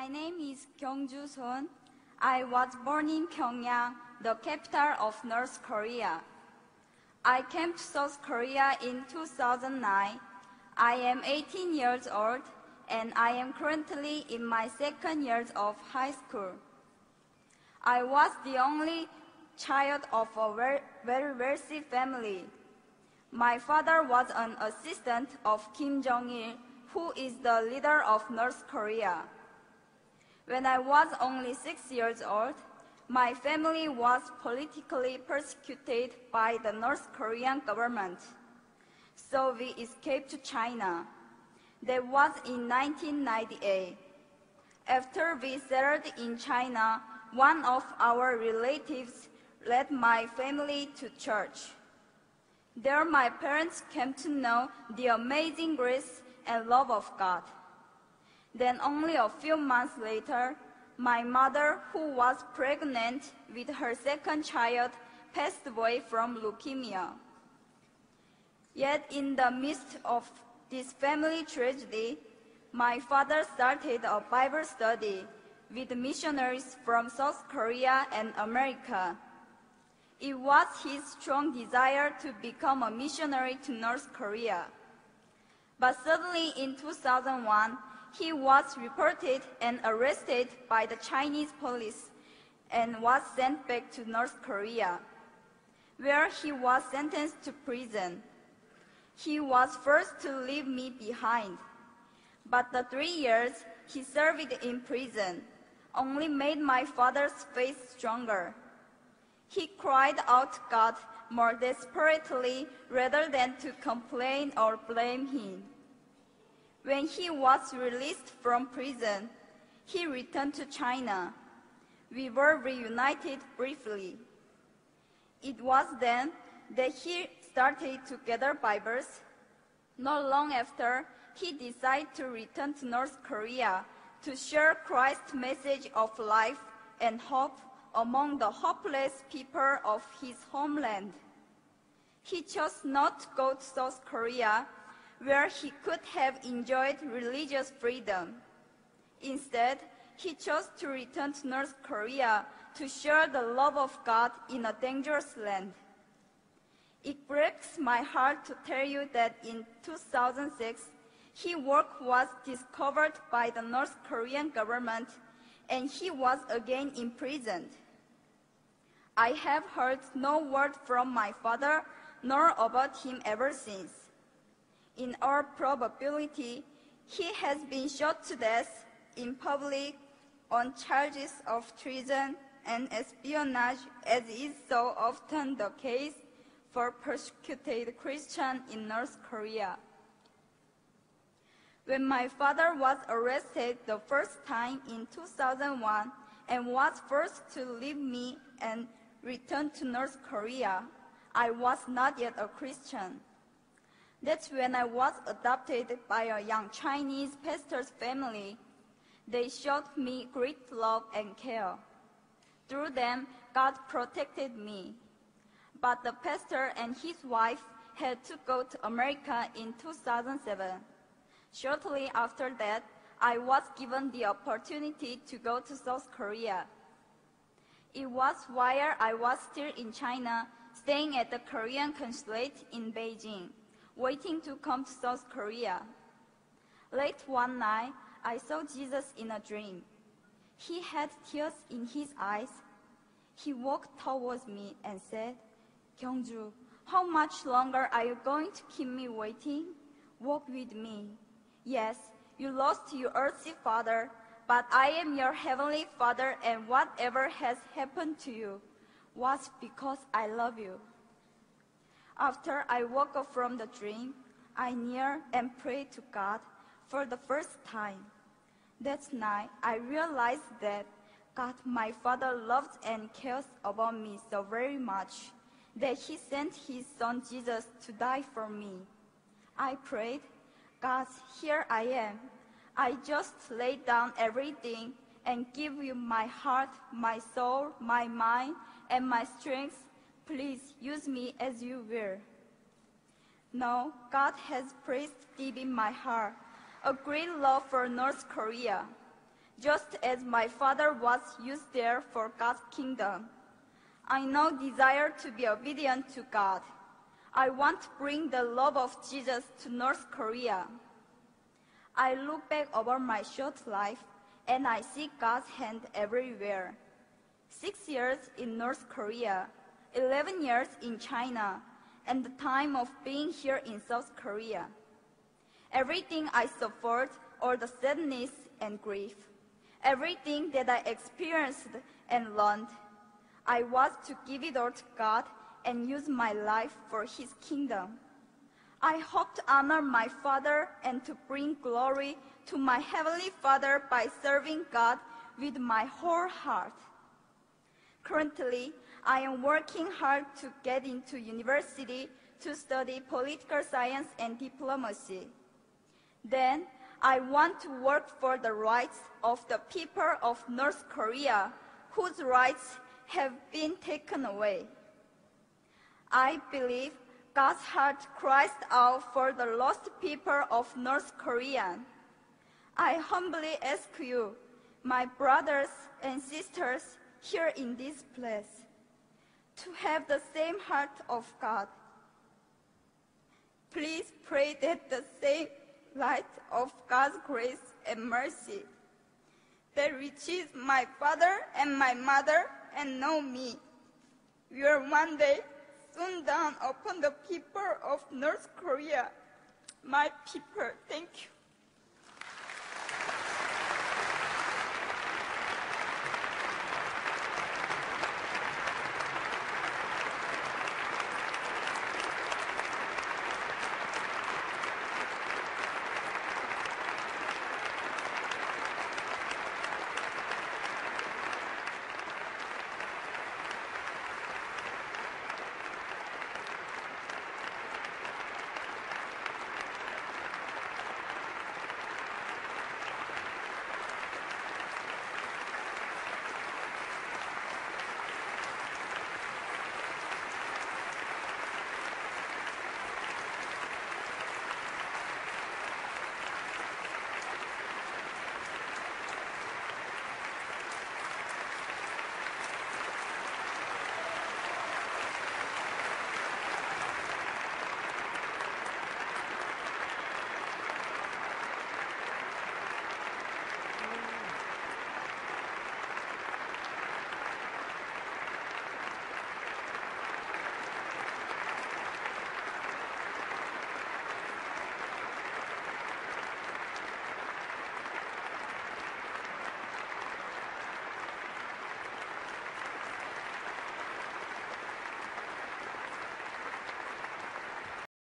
My name is Kyung Ju Song. I was born in Pyongyang, the capital of North Korea. I came to South Korea in 2009. I am 18 years old, and I am currently in my second year of high school. I was the only child of a very wealthy family. My father was an assistant of Kim Jong II, who is the leader of North Korea. When I was only 6 years old, my family was politically persecuted by the North Korean government. So we escaped to China. That was in 1998. After we settled in China, one of our relatives led my family to church. There my parents came to know the amazing grace and love of God. Then only a few months later, my mother, who was pregnant with her second child, passed away from leukemia. Yet in the midst of this family tragedy, my father started a Bible study with missionaries from South Korea and America. It was his strong desire to become a missionary to North Korea. But suddenly in 2001, he was reported and arrested by the Chinese police and was sent back to North Korea, where he was sentenced to prison. He was forced to leave me behind, but the 3 years he served in prison only made my father's faith stronger. He cried out to God more desperately rather than to complain or blame him. When he was released from prison, he returned to China. We were reunited briefly. It was then that he started to gather Bibles. Not long after, he decided to return to North Korea to share Christ's message of life and hope among the hopeless people of his homeland. He chose not to go to South Korea, where he could have enjoyed religious freedom. Instead, he chose to return to North Korea to share the love of God in a dangerous land. It breaks my heart to tell you that in 2006, his work was discovered by the North Korean government, and he was again imprisoned. I have heard no word from my father nor about him ever since. In all probability, he has been shot to death in public on charges of treason and espionage, as is so often the case for persecuted Christians in North Korea. When my father was arrested the first time in 2001 and was forced to leave me and return to North Korea, I was not yet a Christian. That's when I was adopted by a young Chinese pastor's family. They showed me great love and care. Through them, God protected me. But the pastor and his wife had to go to America in 2007. Shortly after that, I was given the opportunity to go to South Korea. It was while I was still in China, staying at the Korean consulate in Beijing, waiting to come to South Korea. Late one night, I saw Jesus in a dream. He had tears in his eyes. He walked towards me and said, "Kyungju, how much longer are you going to keep me waiting? Walk with me. Yes, you lost your earthly father, but I am your heavenly Father, and whatever has happened to you was because I love you." After I woke up from the dream, I kneeled and prayed to God for the first time. That night, I realized that God, my Father, loves and cares about me so very much that He sent His Son Jesus to die for me. I prayed, "God, here I am. I just lay down everything and give you my heart, my soul, my mind, and my strength. Please use me as you will." Now, God has placed deep in my heart a great love for North Korea. just as my father was used there for God's kingdom. I now desire to be obedient to God. I want to bring the love of Jesus to North Korea. I look back over my short life and I see God's hand everywhere. 6 years in North Korea, 11 years in China, and the time of being here in South Korea. Everything I suffered, all the sadness and grief, everything that I experienced and learned, I was to give it all to God and use my life for His kingdom. I hope to honor my Father and to bring glory to my Heavenly Father by serving God with my whole heart. Currently, I am working hard to get into university to study political science and diplomacy. Then, I want to work for the rights of the people of North Korea, whose rights have been taken away. I believe God's heart cries out for the lost people of North Korea. I humbly ask you, my brothers and sisters here in this place, to have the same heart of God. Please pray that the same light of God's grace and mercy that reaches my father and my mother and know me will one day soon dawn upon the people of North Korea. My people, thank you.